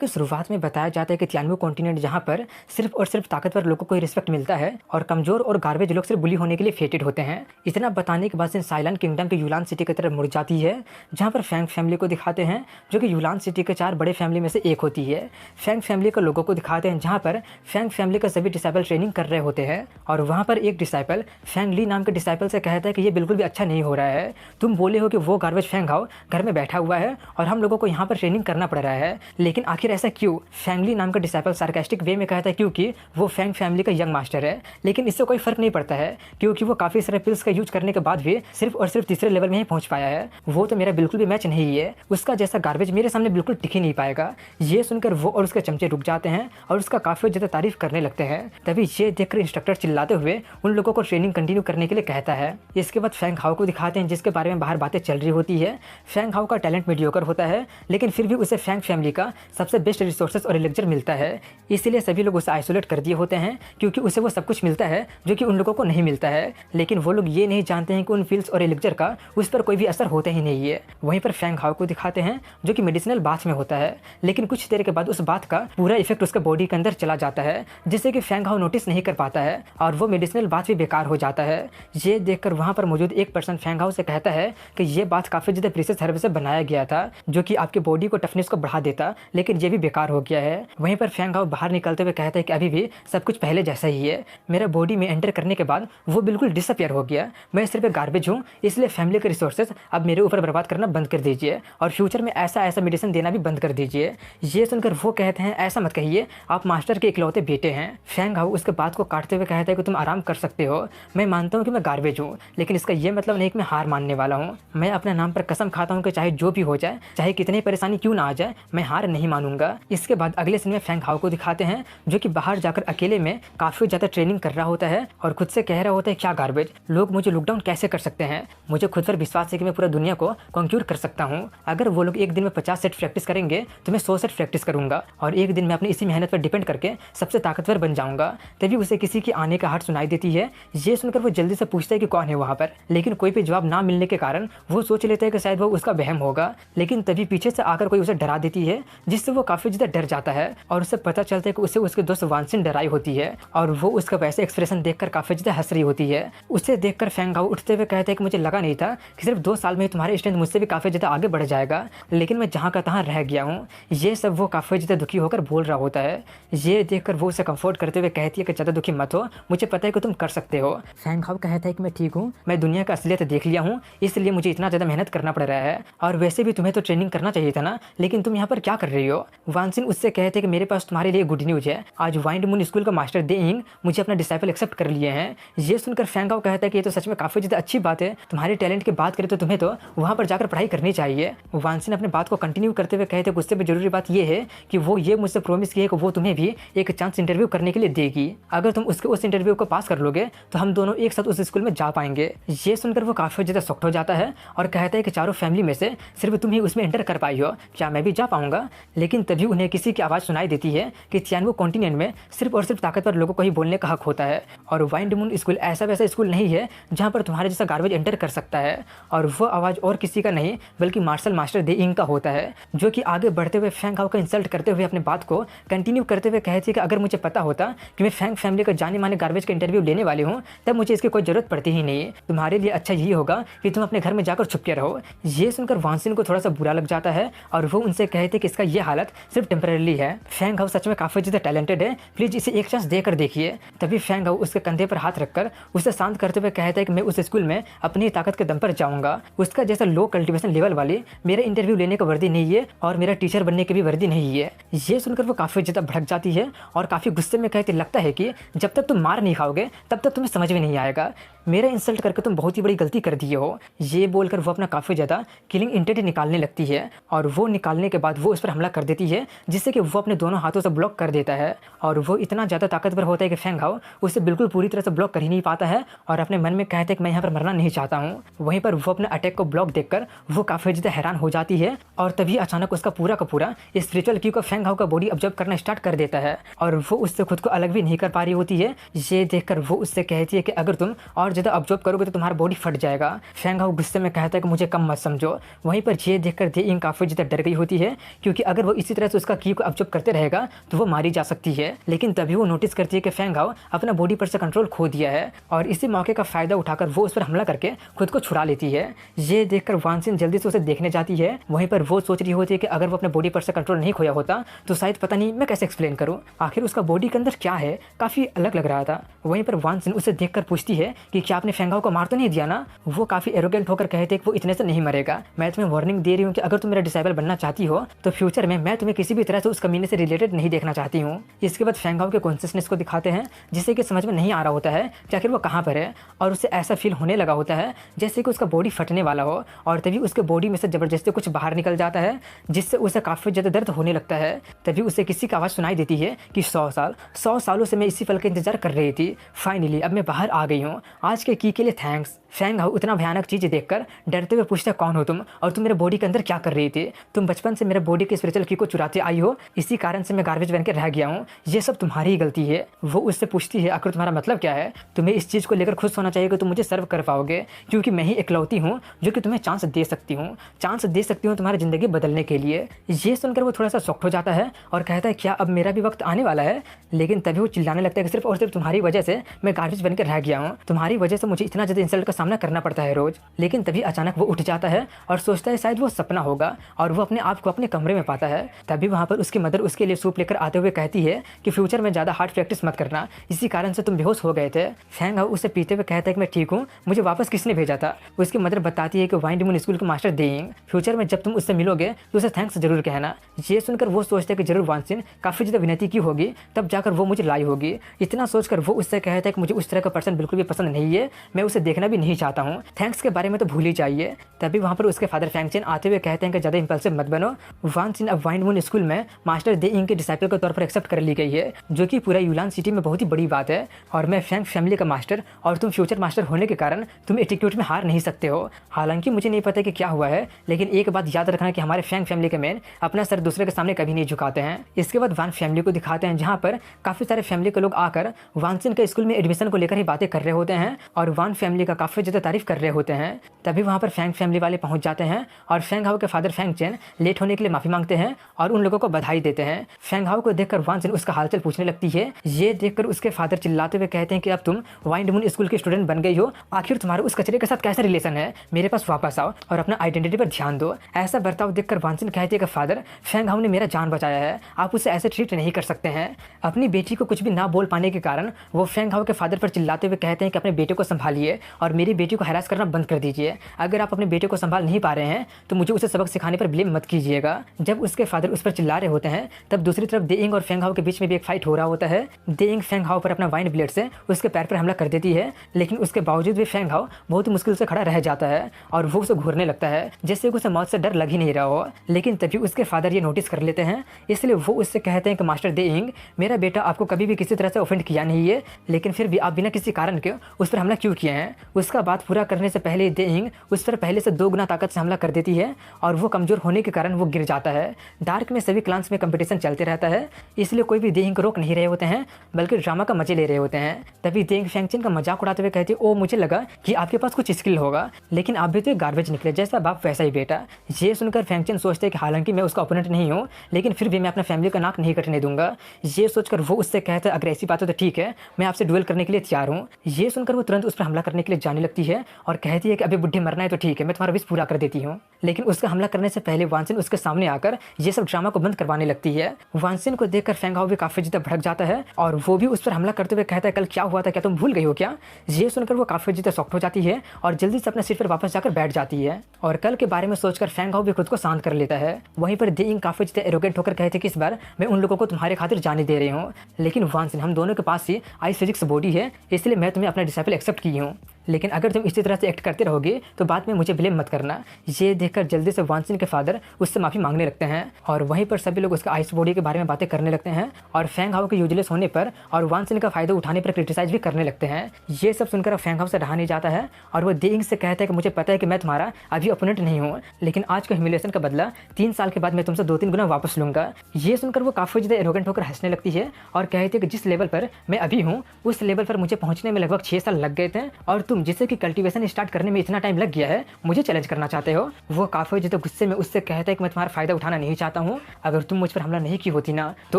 कि शुरुआत में बताया जाता है कि तियानवे कॉन्टिनेंट जहाँ पर सिर्फ और सिर्फ ताकतवर लोगों को ही रिस्पेक्ट मिलता है और कमजोर और गार्बेज लोग सिर्फ बुली होने के लिए फेटेड होते हैं। इतना बताने के बाद से साइलन किंगडम के यूलान सिटी की तरफ मुड़ जाती है, जहाँ पर फैंग फैमिली को दिखाते हैं जो कि यूलान सिटी के 4 बड़े फैमिली में से एक होती है। फैंग फैमिली के लोगों को दिखाते हैं जहाँ पर फैंग फैमिली का सभी डिसाइपल ट्रेनिंग कर रहे होते हैं और वहाँ पर एक डिसाइपल फैंग ली नाम के डिसाइपल से कहता है कि ये बिल्कुल भी अच्छा नहीं हो रहा है। तुम बोले हो कि वो गार्बेज फैंग हाओ घर में बैठा हुआ है और हम लोगों को यहाँ पर ट्रेनिंग करना पड़ रहा है, लेकिन आखिर ऐसा क्यों? फैंगली नाम का डिसाइपल सार्कास्टिक वे में कहता है क्योंकि वो फैंग फैमिली का यंग मास्टर है, लेकिन इससे कोई फर्क नहीं पड़ता है क्योंकि वो काफ़ी सारे पिल्स का यूज करने के बाद भी सिर्फ और सिर्फ तीसरे लेवल में ही पहुंच पाया है। वो तो मेरा बिल्कुल भी मैच नहीं है, उसका जैसा गार्बेज मेरे सामने बिल्कुल टिक ही नहीं पाएगा। ये सुनकर वो और उसके चमचे रुक जाते हैं और उसका काफ़ी ज़्यादा तारीफ करने लगते हैं। तभी ये देखकर इंस्ट्रक्टर चिल्लाते हुए उन लोगों को ट्रेनिंग कंटिन्यू करने के लिए कहता है। इसके बाद फैंग हाओ को दिखाते हैं जिसके बारे में बाहर बातें चल रही होती है। फैंग हाओ का टैलेंट मीडियोकर होता है, लेकिन फिर भी उसे फैंग फैमिली का सबसे बेस्ट रिसोर्सेज और एलिक्सर मिलता है, इसलिए सभी लोग उसे आइसोलेट कर दिए होते हैं क्योंकि उसे वो सब कुछ मिलता है जो कि उन लोगों को नहीं मिलता है। लेकिन वो लोग ये नहीं जानते हैं कि उन पिल्स और एलिक्सर का उस पर कोई भी असर होता ही नहीं है। वहीं पर फैंग हाओ को दिखाते हैं जो कि मेडिसिनल बाथ में होता है, लेकिन कुछ देर के बाद उस बात का पूरा इफेक्ट उसके बॉडी के अंदर चला जाता है जिससे कि फैंग हाओ नोटिस नहीं कर पाता है और वो मेडिसिनल बाथ भी बेकार हो जाता है। ये देखकर वहाँ पर मौजूद एक पर्सन फैंग हाओ से कहता है कि ये बात काफ़ी ज़्यादा प्रीशियस हर्ब से बनाया गया था जो कि आपके बॉडी को टफनेस को बढ़ा देता, लेकिन ये भी बेकार हो गया है। वहीं पर फैंग हाओ बाहर निकलते हुए कहता है कि अभी भी सब कुछ पहले जैसा ही है। मेरा बॉडी में एंटर करने के बाद वो बिल्कुल डिसअपियर हो गया। मैं सिर्फ एक गार्बेज हूँ, इसलिए फैमिली के रिसोर्सेज अब मेरे ऊपर बर्बाद करना बंद कर दीजिए और फ्यूचर में ऐसा ऐसा मेडिसिन देना भी बंद कर दीजिए। ये सुनकर वो कहते हैं ऐसा मत कहिए, आप मास्टर के इकलौते बेटे हैं। फैंग हाओ उसके बात को काटते हुए कहता है कि तुम आराम कर सकते हो, मैं मानता हूँ कि मैं गार्बेज हूँ, लेकिन इसका ये मतलब नहीं कि मैं हार मानने वाला हूँ। मैं अपने नाम पर कसम खाता हूँ कि चाहे जो भी हो जाए, चाहे कितनी परेशानी क्यों ना आ जाए, मैं हार नहीं मानूंगा। इसके बाद अगले सीन में फैंग हाओ को दिखाते हैं जो कि बाहर जाकर अकेले में काफ़ी ज़्यादा ट्रेनिंग कर रहा होता है और खुद से कह रहा होता है क्या गार्बेज, लोग मुझे लॉकडाउन कैसे कर सकते हैं? मुझे खुद पर विश्वास है कि मैं पूरा दुनिया को कॉन्क्यूर कर सकता हूँ। अगर वो लोग एक दिन में 50 सेट प्रैक्टिस करेंगे तो मैं 100 सेट प्रैक्टिस करूँगा और एक दिन में अपनी इसी मेहनत पर डिपेंड करके सबसे ताकतवर बन जाऊँगा। तभी उसे किसी की आने का हट सुनाई देती है। ये सुनकर वो जल्दी से पूछता है कि कौन है वहाँ पर, लेकिन कोई भी जवाब ना मिलने के कारण वो सोच लेता है कि शायद वो उसका वहम होगा, लेकिन तभी पीछे से आकर कोई उसे डरा देती है जिससे वो काफ़ी ज़्यादा डर जाता है और उसे पता चलता है कि उसे उसके दोस्त वानसिन डराई होती है और वो उसका वैसे एक्सप्रेशन देखकर काफ़ी ज़्यादा हंस रही होती है। उसे देखकर फैंग हाओ उठते हुए कहते हैं कि मुझे लगा नहीं था कि सिर्फ 2 साल में तुम्हारी स्ट्रेंथ मुझसे भी काफ़ी ज़्यादा आगे बढ़ जाएगा, लेकिन मैं जहाँ का तहाँ रह गया हूँ। ये सब वो काफ़ी ज़्यादा दुखी होकर बोल रहा होता है। ये देखकर वो उसे कंफर्ट करते हुए कहती है कि ज़्यादा दुखी मत हो, मुझे पता है कि तुम कर सकते हो। फैंग हाओ कहता है कि मैं ठीक हूँ, मैं दुनिया का असलियत देख लिया हूँ, इसलिए मुझे इतना ज़्यादा मेहनत करना पड़ रहा है और वैसे भी तुम्हें तो ट्रेनिंग करना चाहिए था ना, लेकिन तुम यहाँ पर क्या कर रही हो? वानसिन उससे कहते हैं कि मेरे पास तुम्हारे लिए गुड न्यूज़ है, आज वाइंड मून स्कूल का मास्टर दे इंग मुझे अपना डिसाइपल एक्सेप्ट कर लिए हैं। ये सुनकर फैंग हाओ कहता है कि ये तो सच में काफ़ी ज़्यादा अच्छी बात है, तुम्हारे टैलेंट की बात करें तो तुम्हें तो वहाँ पर जाकर पढ़ाई करनी चाहिए। वानसिन अपने बात को कंटिन्यू करते हुए कहते हैं उससे भी जरूरी बात यह है कि वो ये मुझसे प्रॉमिस किया है कि वो तुम्हें भी एक चांस इंटरव्यू करने के लिए देगी। अगर तुम उस इंटरव्यू को पास कर लोगे तो हम दोनों एक साथ उस स्कूल में जा पाएंगे। ये सुनकर वो काफ़ी ज़्यादा शॉक्ड हो जाता है और कहता है कि चारों फैमिली में से सिर्फ तुम ही उसमें एंटर कर पाई हो, क्या मैं भी जा पाऊंगा? लेकिन तभी उन्हें किसी की आवाज़ सुनाई देती है कि तियानवे कॉन्टिनेंट में सिर्फ और सिर्फ ताकतवर लोगों को ही बोलने का हक होता है और वाइंड मून स्कूल ऐसा वैसा स्कूल नहीं है जहाँ पर तुम्हारे जैसा गार्बेज एंटर कर सकता है। और वो आवाज़ और किसी का नहीं बल्कि मार्शल मास्टर दे इंग का होता है, जो कि आगे बढ़ते हुए फैंग हाओ का इंसल्ट करते हुए अपने बात को कंटिन्यू करते हुए कहती है कि अगर मुझे पता होता कि मैं फैंग फैमिली का जाने माने गार्बेज का इंटरव्यू लेने वाली हूँ तब मुझे इसकी कोई जरूरत पड़ती ही नहीं। तुम्हारे लिए अच्छा यही होगा कि तुम अपने घर में जाकर छुप के रहो। ये सुनकर वानसिन को थोड़ा सा बुरा लग जाता है और वो उनसे कहते कि इसका ये हालत सिर्फ टेम्परेरी है, फैंग हाओ सच में काफ़ी ज़्यादा टैलेंटेड है, प्लीज़ इसे एक चांस देकर देखिए। तभी फैंग हाओ उसके कंधे पर हाथ रखकर उसे शांत करते हुए कहता है कि मैं उस स्कूल में अपनी ताकत के दम पर जाऊंगा। उसका जैसा लो कल्टीवेशन लेवल वाली मेरा इंटरव्यू लेने का वर्दी नहीं है और मेरा टीचर बनने की भी वर्दी नहीं है। ये सुनकर वो काफ़ी ज़्यादा भड़क जाती है और काफ़ी गुस्से में कहती लगता है कि जब तक तुम मार नहीं खाओगे तब तक तुम्हें समझ में नहीं आएगा, मेरा इंसल्ट करके तुम बहुत ही बड़ी गलती कर दिए हो। ये बोलकर वो अपना काफ़ी ज़्यादा किलिंग इंटेंट निकालने लगती है और वो निकालने के बाद वो उस पर हमला कर देती है जिससे कि वो अपने दोनों हाथों से ब्लॉक कर देता है और वो इतना ज़्यादा ताकतवर होता है कि फैंग हाओ उसे बिल्कुल पूरी तरह से ब्लॉक कर ही नहीं पाता है और अपने मन में कहता है कि मैं यहाँ पर मरना नहीं चाहता हूँ। वहीं पर वो अपने अटैक को ब्लॉक देखकर वो काफ़ी ज़्यादा हैरान हो जाती है और तभी अचानक उसका पूरा का पूरा स्पिरिचुअल की को फैंग हाओ का बॉडी ऑब्जर्व करना स्टार्ट कर देता है और वो उससे खुद को अलग भी नहीं कर पा रही होती है। ये देखकर वो उससे कहती है कि अगर तुम और और ज़्यादा ऑब्जर्व करोगे तो तुम्हारा बॉडी फट जाएगा। फैंग हाउ गुस्से में कहता है कि मुझे कम मत समझो। वहीं पर ये देखकर दे इंग काफ़ी ज़्यादा डर गई होती है, क्योंकि अगर वो इसी तरह से उसका की को ऑब्जर्व करते रहेगा तो वो मारी जा सकती है। लेकिन तभी वो नोटिस करती है कि फैंग हाउ अपना बॉडी पर से कंट्रोल खो दिया है और इसी मौके का फ़ायदा उठाकर वो उस पर हमला करके खुद को छुड़ा लेती है। ये देखकर वानसिन जल्दी से उसे देखने जाती है। वहीं पर वो सोच रही होती है कि अगर वो अपने बॉडी पर से कंट्रोल नहीं खोया होता तो शायद पता नहीं मैं कैसे एक्सप्लेन करूं, आखिर उसका बॉडी के अंदर क्या है, काफ़ी अलग लग रहा था। वहीं पर वानसिन उसे देखकर पूछती है कि क्या आपने फैंग हाउ को मार तो नहीं दिया ना। वो काफ़ी एरोगेंट होकर कहते कि वो इतने से नहीं मरेगा। मैं तुम्हें वार्निंग दे रही हूँ कि अगर तुम मेरा डिसाइबल बनना चाहती हो तो फ्यूचर में मैं तुम्हें किसी भी तरह से उस कमीने से रिलेटेड नहीं देखना चाहती हूँ। इसके बाद फैंग हाउ के कॉन्शियसनेस को दिखाते हैं, जिससे कि समझ में नहीं आ रहा होता है कि आखिर वो कहाँ पर है, और उसे ऐसा फील होने लगा होता है जैसे कि उसका बॉडी फटने वाला हो। और तभी उसके बॉडी में से ज़बरदस्ती कुछ बाहर निकल जाता है, जिससे उसे काफ़ी ज़्यादा दर्द होने लगता है। तभी उसे किसी की आवाज़ सुनाई देती है कि 100 सालों से मैं इसी पल का इंतजार कर रही थी, फाइनली अब मैं बाहर आ गई हूँ, आज के की के लिए थैंक्स। फैंग हाउ उतना भयानक चीज़ देखकर डरते हुए पूछता कौन हो तुम और तुम मेरे बॉडी के अंदर क्या कर रही थी। तुम बचपन से मेरे बॉडी के स्पिरिचुअल की को चुराते आई हो, इसी कारण से मैं गार्बेज बन के रह गया हूँ, ये सब तुम्हारी ही गलती है। वो उससे पूछती है आखिर तुम्हारा मतलब क्या है, तुम्हें इस चीज़ को लेकर खुश होना चाहिए कि तुम मुझे सर्व कर पाओगे, क्योंकि मैं ही इकलौती हूँ जो कि तुम्हें चांस दे सकती हूँ तुम्हारी ज़िंदगी बदलने के लिए। ये सुनकर वो थोड़ा सा शॉक्ड हो जाता है और कहता है क्या अब मेरा भी वक्त आने वाला है। लेकिन तभी वो चिल्लाने लगता है कि सिर्फ और सिर्फ तुम्हारी वजह से मैं गार्बेज बनकर रह गया हूँ, तुम्हारी वजह से मुझे इतना ज़्यादा इंसल्ट का सामना करना पड़ता है रोज। लेकिन तभी अचानक वो उठ जाता है और सोचता है शायद वो सपना होगा, और वो अपने आप को अपने कमरे में पाता है। तभी वहाँ पर उसकी मदर उसके लिए सूप लेकर आते हुए कहती है कि फ्यूचर में ज़्यादा हार्ड प्रैक्टिस मत करना, इसी कारण से तुम बेहोश हो गए थे। फैंग हाउ उसे पीते हुए कहता है कि मैं ठीक हूँ, मुझे वापस किसने भेजा था। उसकी मदर बताती है कि वाइंड मून स्कूल के मास्टर दे इंग, फ्यूचर में जब तुम उससे मिलोगे तो उसे थैंक्स जरूर कहना। ये सुनकर वो सोचता है कि जरूर वानसिन काफ़ी ज़्यादा विनती की होगी, तब जाकर वो मुझे लाई होगी। इतना सोचकर वो उससे कहता है कि मुझे उस तरह का पर्सन बिल्कुल भी पसंद नहीं है, मैं उसे देखना भी नहीं चाहता हूँ, थैंक्स के बारे में तो भूल ही जाइए। तभी वहाँ पर उसके फादर फैंग चेन आते हुए कहते हैं कि ज़्यादा इंपल्सिव मत बनो, वानसिन अब वाइंड मून स्कूल में मास्टर दे इंग के डिसाइपल के तौर पर एक्सेप्ट कर ली गई है, जो कि पूरा यूलान सिटी में बहुत ही बड़ी बात है। और मैं फैंग फैमिली का मास्टर और तुम फ्यूचर मास्टर होने के कारण तुम एटीट्यूड में हार नहीं सकते हो। हालांकि मुझे नहीं पता कि क्या हुआ है, लेकिन एक बात याद रखना कि हमारे फैंग फैमिली के मैन अपना सर दूसरे के सामने कभी नहीं झुकाते हैं। इसके बाद वान फैमिली को दिखाते हैं, जहाँ पर काफ़ी सारे फैमिली के लोग आकर वानसिन के स्कूल में एडमिशन को लेकर ही बातें कर रहे होते हैं और वान फैमिली का काफ़ी ज़्यादा तारीफ कर रहे होते हैं। तभी वहाँ पर फैंग फैमिली वाले पहुँच जाते हैं और फैंग हाउ के फादर फैंग चेन लेट होने के लिए माफ़ी मांगते हैं और उन लोगों को बधाई देते हैं। फैंग हाउ को देखकर वानसिन उसका हालचाल पूछने लगती है। ये देखकर उसके फादर चिल्लाते हुए कहते हैं कि अब तुम वाइंड मून स्कूल के स्टूडेंट बन गई हो, आखिर तुम्हारे उस कचरे के साथ कैसा रिलेशन है, मेरे पास वापस आओ और अपना आइडेंटिटी पर ध्यान दो। ऐसा बर्ताव देखकर वानसिन कहती है कि फादर फैंग हाउ ने मेरा जान बचाया है, आप उसे ऐसे ट्रीट नहीं कर सकते हैं। अपनी बेटी को कुछ भी ना बोल पाने के कारण वो फैंग हाउ के फादर पर चिल्लाते हुए कहते हैं कि अपने बेटे को संभालिए और मेरी बेटी को हरास करना बंद कर दीजिए। अगर आप अपने बेटे को संभाल नहीं पा रहे हैं तो मुझे उसे सबक सिखाने पर ब्लेम मत कीजिएगा। जब उसके फादर उस पर चिल्ला रहे होते हैं तब दूसरी तरफ दे इंग और फैंग हाउ के बीच में भी एक फाइट हो रहा होता है। दे इंग फैंग हाउ पर अपना वाइंड ब्लेड से उसके पैर पर हमला कर देती है, लेकिन उसके बावजूद भी फैंग हाउ बहुत ही मुश्किल से खड़ा रह जाता है और वो उसे घूरने लगता है जैसे उसे मौत से डर लग ही नहीं रहा हो। लेकिन तभी उसके फादर ये नोटिस कर लेते हैं, इसलिए वो उससे कहते हैं कि मास्टर दे इंग, मेरा बेटा आपको कभी भी किसी तरह से ऑफेंड किया नहीं है, लेकिन फिर भी आप बिना किसी कारण के उस पर हमला क्यों किए हैं। उसका बात पूरा करने से पहले दे इंग उस पर पहले से 2 गुना ताकत से हमला कर देती है और वो कमजोर होने के कारण वो गिर जाता है। डार्क में सभी क्लान्स में कंपटीशन चलते रहता है, इसलिए कोई भी दे इंग को रोक नहीं रहे होते हैं बल्कि ड्रामा का मजे ले रहे होते हैं। तभी दे इंग फैंग चेन का मजाक उड़ाते हुए कहती है, ओ मुझे लगा कि आपके पास कुछ स्किल होगा, लेकिन आप भी तो गार्बेज निकले, जैसा बाप वैसा ही बेटा। ये सुनकर फैंग चेन सोचते हैं कि हालांकि मैं उसका ओपोनेंट नहीं हूँ, लेकिन फिर भी मैं अपना फैमिली का नाक नहीं कटने दूंगा। ये सोचकर वो उससे कहता है, अगर ऐसी बात हो तो ठीक है, मैं आपसे डुएल करने के लिए तैयार हूँ। ये सुनकर वो तुरंत उस पर हमला करने के लिए जाने लगती है और कहती है कि अभी बुढ़े मरना है तो ठीक है, मैं तुम्हारा विश पूरा कर देती हूँ। लेकिन उसका हमला करने से पहले वानसिन उसके सामने आकर ये सब ड्रामा को बंद करवाने लगती है। वानसिन को देखकर फैंग हाउ भी काफी ज्यादा भड़क जाता है और वो भी उस पर हमला करते हुए कहता है, कल क्या हुआ था, क्या तुम भूल गई हो क्या। ये सुनकर वो काफी ज्यादा शॉक्ड हो जाती है और जल्दी से अपने सीट पर वापस जाकर बैठ जाती है और कल के बारे में सोचकर फैंग हाउ भी खुद को शांत कर लेता है। वहीं पर दे इंग काफी ज्यादा एरोगेंट होकर कहते कि इस बार मैं उन लोगों को तुम्हारे खातिर जाने दे रही हूँ, लेकिन वानसिन हम दोनों के पास ही आई फिजिक्स बॉडी है, इसलिए मैं तुम्हें अपना डिसाइपल एक्सेप्ट की हूँ, लेकिन अगर तुम इसी तरह से एक्ट करते रहोगे तो बाद में मुझे ब्लेम मत करना। ये देखकर जल्दी से वानसिन के फादर उससे माफ़ी मांगने लगते हैं और वहीं पर सभी लोग उसका आइस बॉडी के बारे में बातें करने लगते हैं और फैंग हाउ के यूजलेस होने पर और वानसिन का फायदा उठाने पर क्रिटिसाइज भी करने लगते हैं। ये सब सुनकर फैंग हाउ से रहा नहीं जाता है और वो दे इंग से कहता है कि मुझे पता है कि मैं तुम्हारा अभी ओपोनेंट नहीं हूँ, लेकिन आज के ह्यूमिलेशन का बदला 3 साल के बाद मैं तुमसे 2-3 गुना वापस लूंगा। ये सुनकर वो काफ़ी ज़्यादा एरोगेंट होकर हंसने लगती है और कहती है कि जिस लेवल पर मैं अभी हूँ उस लेवल पर मुझे पहुँचने में लगभग 6 साल लग गए थे और तुम जिससे कि कल्टीवेशन स्टार्ट करने में इतना टाइम लग गया है मुझे चैलेंज करना चाहते हो, वो काफी जो तो गुस्से में उससे कहता है कि मैं तुम्हारा फायदा उठाना नहीं चाहता हूँ। अगर तुम मुझ पर हमला नहीं की होती ना तो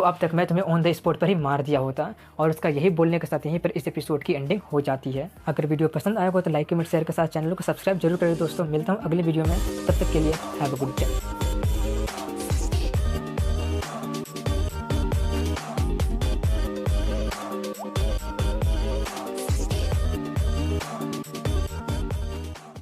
अब तक मैं तुम्हें ऑन द स्पॉट पर ही मार दिया होता। और उसका यही बोलने के साथ यहीं पर इस एपिसोड की एंडिंग हो जाती है। अगर वीडियो पसंद आया हो तो लाइक कमेंट शेयर के साथ चैनल को सब्सक्राइब जरूर करें दोस्तों। मिलता हूँ अगले वीडियो में, तब तक के लिए हैव अ गुड डे।